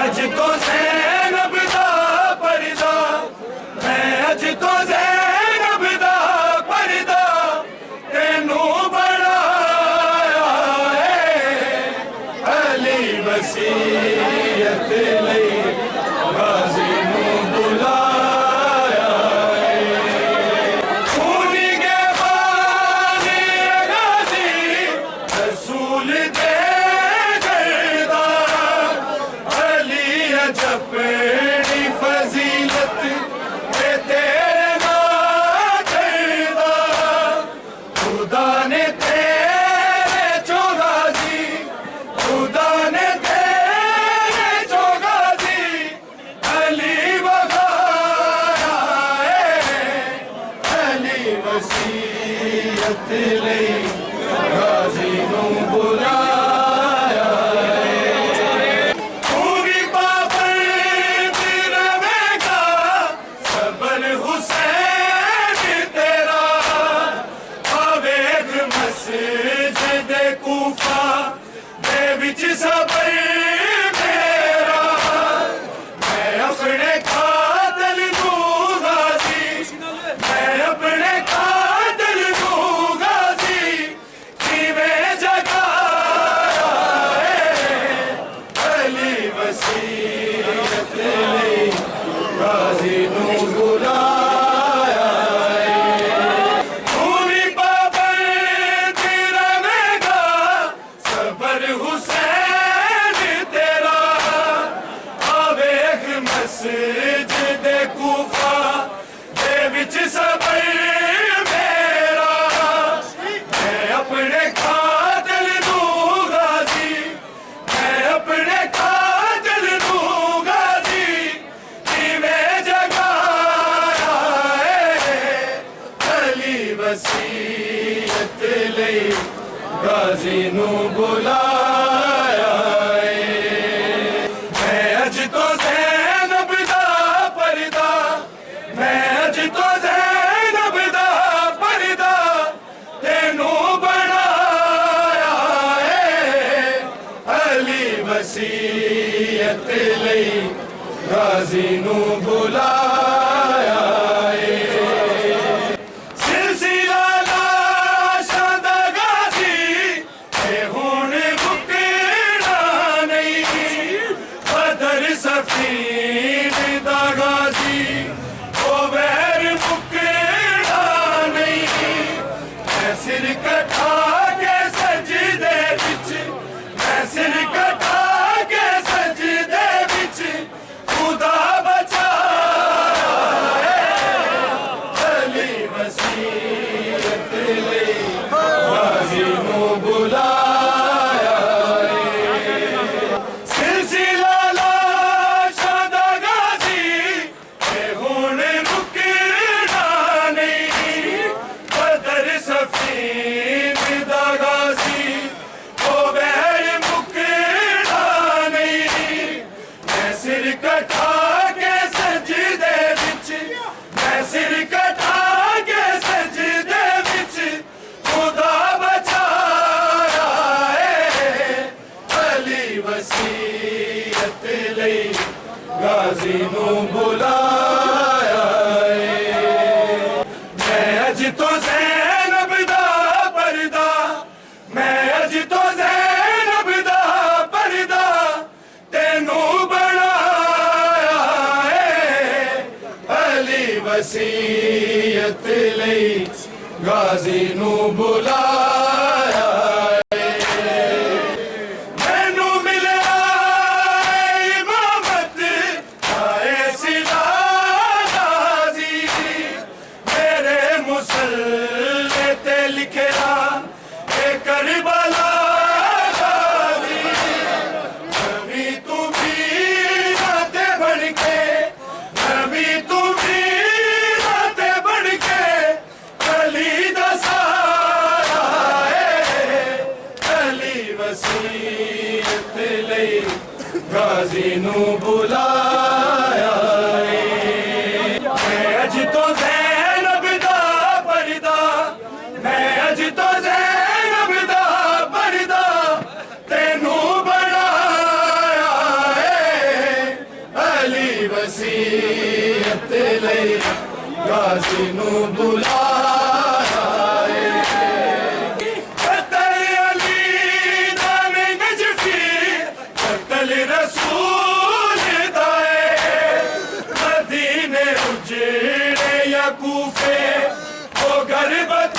अज तो ज़ैनब दा पर्दा, मैं अज तो ज़ैनब दा पर्दा तेनू बढ़ाया है। अली वसीयत लई गाज़ी नू बुलाया है। खूनी के बानी गाज़ी रसूल दे अपनी फजीलत तेरे नाम करदा, खुदा ने तेरे चो गाज़ी, खुदा ने तेरे चो गाज़ी अली वफ़ाया है। अली वसीयत लई गाज़ी नू बुलाया सबर मेरा, मैं अपने कातिल दूं गाज़ी, मैं अपने कातिल दूं गाज़ी किवें जगाया है। अली वसीयत लई गाज़ी नू बुलाया है। खूनी पाबंद रहेगा सबर हुसैन मस्जिद कूफा दे विच सबर मेरा, मैं अपने कातिल दूं गाज़ी, मैं अपने कातिल दूं गाज़ी किवें जगाया है। अली वसीयत लई गाज़ी नू बुलाया है। मैं अज तो ज़ैनब दा पर्दा, मैं अज तो ज़ैनब दा पर्दा तेनू बढ़ाया है। अली वसीयत लई गाज़ी नू बुलाया है। सिलसिला लाशां दा गाज़ी ते हुण रुकना नहीं, बदर सफीन दा गाज़ी ओ वैर मुकना नहीं। मैं सिर कटा के सजदे विच, मैं सिर कटा के सजदे विच खुदा बचाया है। अली वसीयत लई गाज़ी नू बुलाया है। सिलसिला लाशां दा गाज़ी ते हुण रुकना नहीं, बदर सफीन दा गाज़ी ओ वैर मुकना नहीं। मैं सिर कटा के सजदे विच, मैं सिर कटा के सजदे विच खुदा बचाया है। अली वसीयत लई गाज़ी नू बुलाया है। मैं अज तो ज़ैनब दा पर्दा, मैं अज तो ज़ैनब दा पर्दा तेनू बढ़ाया है। अली वसीयत लई गाज़ी नू बुलाया है। मैनू मिलिया इमामत आए सिला गाज़ी, मेरे मुसल्ले ते लिखिया ए करबला गाज़ी। नबी तू वीरां ते बन के, नबी तू वीरां ते बन के अली दा साया है। अली वसीयत लई गाज़ी नू बुलाया है। मैं अज तो ज़ैनब दा पर्दा, मैं अज तो ज़ैनब दा पर्दा तेनू बढ़ाया है। نصیحت لئی غازی نو بلایا ہے قتل علی نام نجفی قتل رسول دائے مدینے اجڑے یا کوفے وہ غربت